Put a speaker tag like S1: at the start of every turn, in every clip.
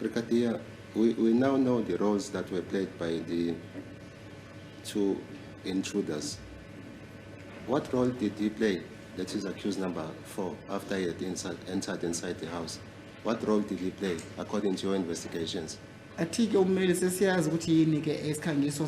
S1: Brigadier, we now know the roles that were played by the two intruders. What role did he play, that is accused number 4, after he had entered inside the house? What role did he play, according to your investigations?
S2: Athi-ke ummeli sesiyazi ukuthi yini ke isikhangiso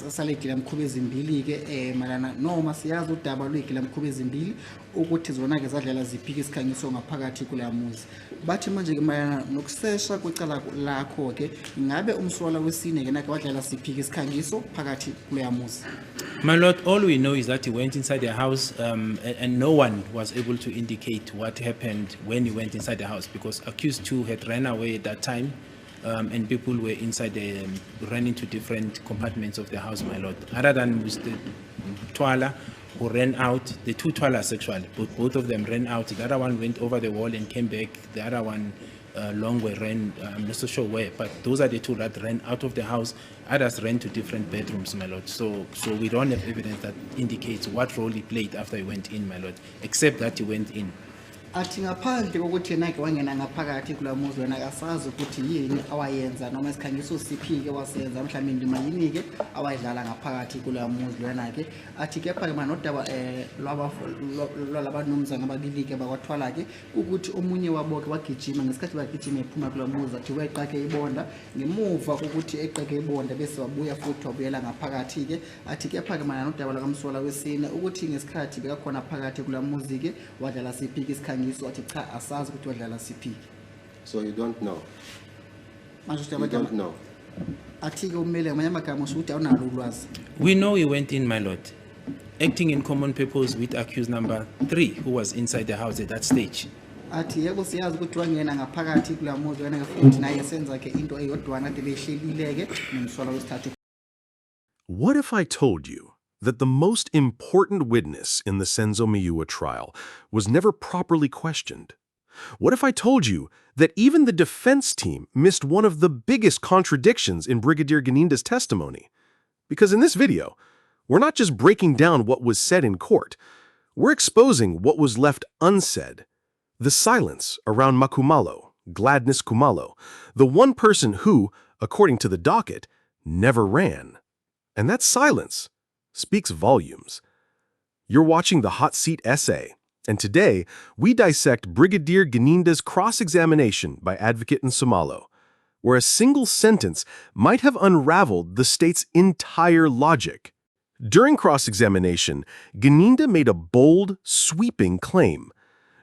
S2: salegila ezimbili ke malana noma siyazi udaba lwegila ezimbili ukuthi zona ke zadlela ziphika isikhangiso ngaphakathi kula muzi. Bathi manje ke malana nokusesha kwecala lakho ke ngabe umsola wesine ke nake wadlela siphika isikhangiso phakathi kule muzi.
S3: My lord, all we know is that he went inside the house and no one was able to indicate what happened when he went inside the house because accused 2 had ran away at that time. And people were inside ran into different compartments of the house, my lord. Other than Mr. Twala, who ran out, the 2 Twalas actually, both of them ran out. The other one went over the wall and came back. The other one, long way ran, I'm not so sure where, but those are the 2 that ran out of the house. Others ran to different bedrooms, my lord. So we don't have evidence that indicates what role he played after he went in, my lord, except that he went in.
S2: Athi ngaphandle kokuthi yena ke wangena ngaphakathi kula muzi wena akasazi ukuthi yini awayenza noma isikhangiso siphike wasenza mhlawumbe indima yini ke awayidlala ngaphakathi kula muzi wena ke athi kepha ke manodaba lwabanumzana ababili ke bakwathwala ke ukuthi omunye wabo ke wagijima ngesikhathi bagijima ephuma kula muzi athi weqake ibonda ngemuva kokuthi eqeke ibonda bese wabuya futhi wabuyela ngaphakathi ke athi kepha ke manodaba lakamsola wesine ukuthi ngesikhathi bekakhona phakathi kula muzi ke wadlala siphike isikhangiso. So
S1: you don't know?
S2: You
S1: don't know?
S3: We know he went in, my lord, acting in common purpose with accused number 3, who was inside the house at that stage.
S4: What if I told you that the most important witness in the Senzo Meyiwa trial was never properly questioned? What if I told you that even the defense team missed one of the biggest contradictions in Brigadier Gininda's testimony? Because in this video, we're not just breaking down what was said in court, we're exposing what was left unsaid. The silence around MaKhumalo, Gladness Khumalo, the one person who, according to the docket, never ran. And that silence speaks volumes. You're watching the Hot Seat Essay, and today we dissect Brigadier Gininda's cross-examination by Advocate Nsomalo, where a single sentence might have unraveled the state's entire logic. During cross-examination, Gininda made a bold, sweeping claim.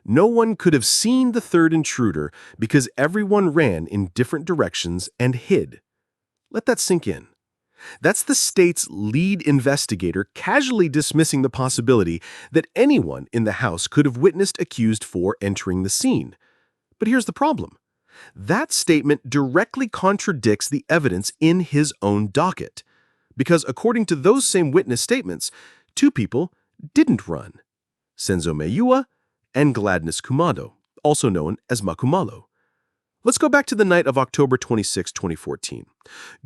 S4: No one could have seen the third intruder because everyone ran in different directions and hid. Let that sink in. That's the state's lead investigator casually dismissing the possibility that anyone in the house could have witnessed accused 4 entering the scene. But here's the problem. That statement directly contradicts the evidence in his own docket. Because according to those same witness statements, 2 people didn't run. Senzo Meyiwa and Gladness Khumalo, also known as MaKhumalo. Let's go back to the night of October 26, 2014.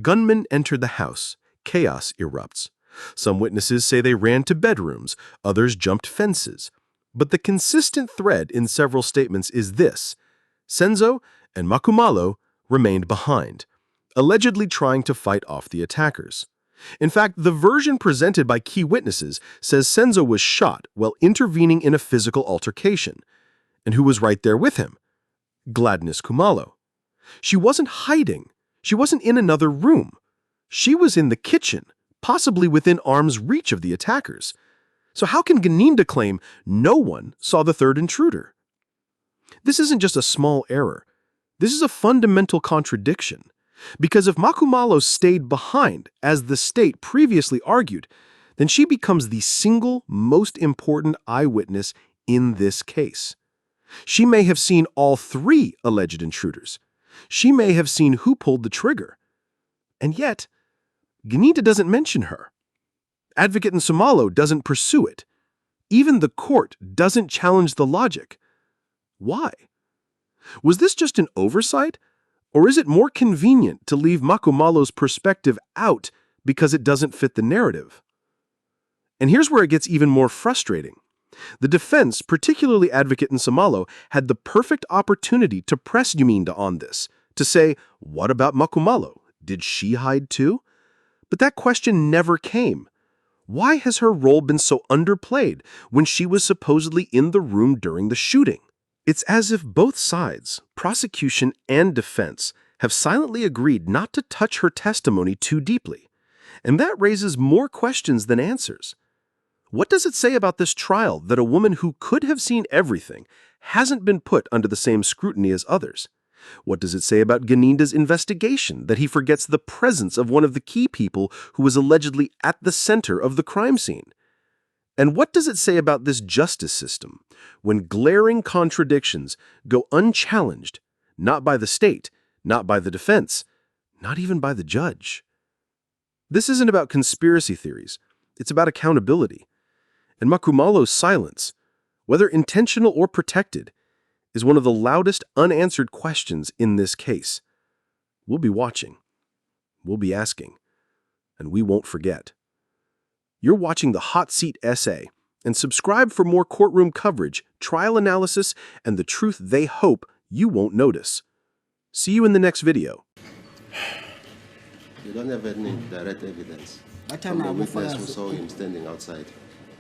S4: Gunmen entered the house. Chaos erupts. Some witnesses say they ran to bedrooms, others jumped fences. But the consistent thread in several statements is this: Senzo and MaKhumalo remained behind, allegedly trying to fight off the attackers. In fact, the version presented by key witnesses says Senzo was shot while intervening in a physical altercation. And who was right there with him? Gladness Khumalo. She wasn't hiding. She wasn't in another room. She was in the kitchen, possibly within arm's reach of the attackers. So how can Gininda claim no one saw the third intruder? This isn't just a small error. This is a fundamental contradiction. Because if MaKhumalo stayed behind, as the state previously argued, then she becomes the single most important eyewitness in this case. She may have seen all 3 alleged intruders. She may have seen who pulled the trigger. And yet, Gininda doesn't mention her. Advocate Nsomalo doesn't pursue it. Even the court doesn't challenge the logic. Why? Was this just an oversight? Or is it more convenient to leave MaKhumalo's perspective out because it doesn't fit the narrative? And here's where it gets even more frustrating. The defense, particularly Advocate Nsomalo, had the perfect opportunity to press Gininda on this, To say, what about MaKhumalo? Did she hide too? But that question never came. Why has her role been so underplayed when she was supposedly in the room during the shooting? It's as if both sides, prosecution and defense, have silently agreed not to touch her testimony too deeply. And that raises more questions than answers. What does it say about this trial that a woman who could have seen everything hasn't been put under the same scrutiny as others? What does it say about Gininda's investigation that he forgets the presence of one of the key people who was allegedly at the center of the crime scene? And what does it say about this justice system when glaring contradictions go unchallenged, not by the state, not by the defense, not even by the judge? This isn't about conspiracy theories. It's about accountability. And MaKhumalo's silence, whether intentional or protected, is one of the loudest unanswered questions in this case. We'll be watching. We'll be asking. And we won't forget. You're watching the Hot Seat Essay, and subscribe for more courtroom coverage, trial analysis, and the truth they hope you won't notice. See you in the next video.
S1: You don't have any direct evidence from the witness who saw him standing outside.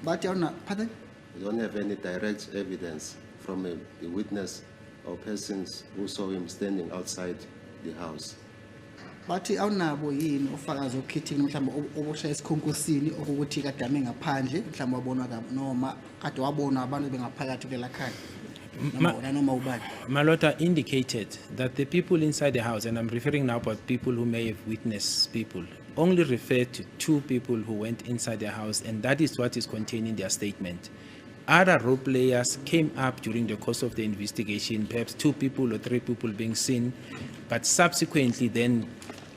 S2: Pardon?
S1: You don't have any direct evidence from the witness or persons who saw him standing outside the house.
S2: Bathi awunabo yini ufakazi okhethekile mhlawumbe oboshaya esikhonkosini ukuthi kade ame ngaphandle mhlawumbe wabonwa noma kade wabonwa abantu bengaphakathi kulela khaya noma ubani.
S3: Malota indicated that the people inside the house, and I'm referring now about people who may have witnessed people, only referred to 2 people who went inside the house, and that is what is contained in their statement. Other role players came up during the course of the investigation, perhaps 2 people or 3 people being seen, but subsequently then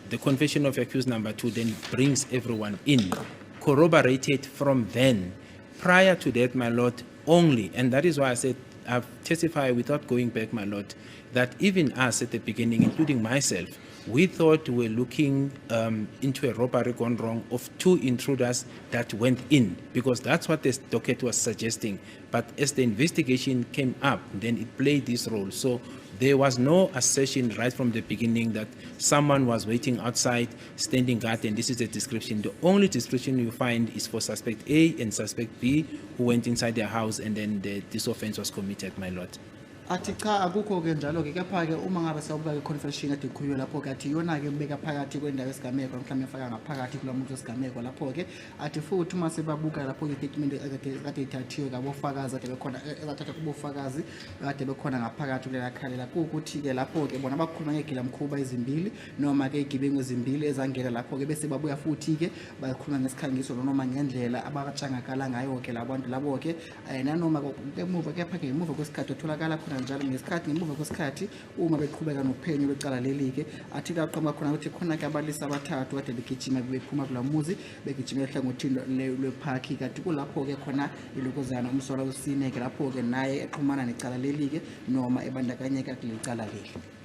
S3: the confession of accused number 2 then brings everyone in, corroborated from then. Prior to that, my lord, only, and that is why I said I've testified without going back, my lord, that even us at the beginning, including myself, we thought we were looking into a robbery gone wrong of 2 intruders that went in, because that's what the docket was suggesting. But as the investigation came up, then it played this role. So there was no assertion right from the beginning that someone was waiting outside, standing guard, and this is the description. The only description you find is for suspect A and suspect B, who went inside their house, and then this offense was committed, my lord.
S2: Athi cha akukho ke njalo ke kepha ke uma ngabe sawubuka ke confession ade ikhulunywa lapho ke athi yona ke mbeka phakathi kwendawo esigameko mhlawumbe efaka ngaphakathi kula muntu esigameko lapho ke athi futhi uma sebabuka lapho ke statement kade ithathiwe kabofakazi ade bekhona ebathatha kubofakazi kade bekhona ngaphakathi kulela khalela ukuthi ke lapho ke bona bakhuluma ngegilamkhuba ezimbili noma ke igibengu ezimbili ezangena lapho ke bese babuya futhi ke bakhuluma ngesikhangiso noma ngendlela abakatshangakala ngayo ke labantu labo ke nanoma emuva kepha ke emuva kwesikhathi otholakala khona njalo ngesikhathi ngemuva kwesikhathi uma beqhubeka nophenyo becala leli ke athi kaqhamuka khona ukuthi khona ke abalisa abathathu kade begijima bephuma kula muzi begijima ehlangothini lwepark kanti kulapho ke khona ilokozana umsola usine ke lapho ke naye exhumana necala leli ke noma ebandakanyeka kulecala leli.